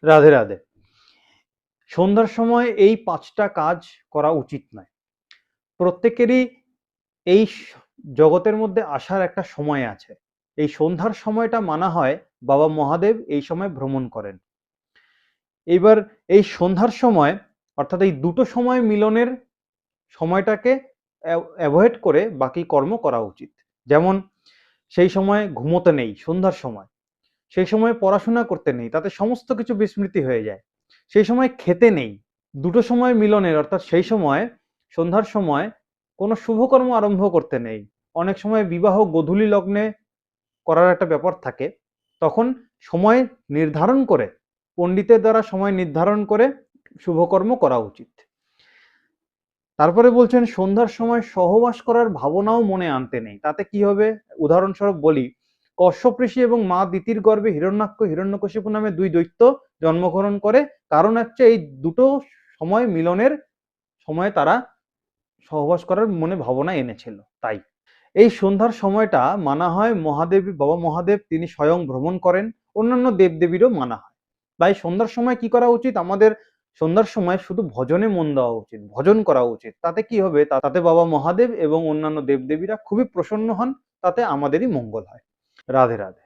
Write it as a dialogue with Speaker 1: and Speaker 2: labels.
Speaker 1: রাধে রাধে। সন্ধ্যার সময় এই ৫টা কাজ করা উচিত নয়। প্রত্যেকেরই এই জগতের মধ্যে আসার একটা সময় আছে। এই সন্ধ্যার সময়টা মানা হয় বাবা মহাদেব এই সময় ভ্রমণ করেন। এইবার এই সন্ধ্যার সময় অর্থাৎ এই দুটো সময় মিলনের সময়টাকে অ্যাভয়েড করে বাকি কর্ম করা উচিত। যেমন সেই সময় ঘুমোতে নেই সন্ধ্যার সময়। সেই সময় পড়াশোনা করতে নেই, তাতে সমস্ত কিছু বিস্মৃতি হয়ে যায়। সেই সময় খেতে নেই। দুটো সময় মিলনের অর্থাৎ সেই সময় সন্ধ্যার সময় কোনো শুভকর্ম আরম্ভ করতে নেই। অনেক সময় বিবাহ গোধূলি লগ্নে করার একটা ব্যাপার থাকে। তখন সময় নির্ধারণ করে, পণ্ডিতের দ্বারা সময় নির্ধারণ করে শুভকর্ম করা উচিত। তারপরে বলছেন সন্ধ্যার সময় সহবাস করার ভাবনাও মনে আনতে নেই। তাতে কি হবে? উদাহরণস্বরূপ বলি, কশ্যপ ঋষি এবং মা দিতির গর্ভে হিরণ্যাক্ষ হিরণ্যকশিপু নামে দুই দৈত্য জন্মগ্রহণ করে। কারণ হচ্ছে এই দুটো সময় মিলনের সময় তারা সহবাস করার মনে ভাবনা এনেছিল, তাই এই সন্ধ্যার সময়টা মানা হয় মহাদেব, বাবা মহাদেব তিনি স্বয়ং ভ্রমণ করেন। অন্যান্য দেবদেবীরও মানা হয়। তাই সন্ধ্যার সময় কি করা উচিত? আমাদের সন্ধ্যার সময় শুধু ভজনে মন দেওয়া উচিত, ভজন করা উচিত। তাতে কি হবে? তাতে বাবা মহাদেব এবং অন্যান্য দেবদেবীরা খুবই প্রসন্ন হন, তাতে আমাদেরই মঙ্গল হয়। রাধে রাধে।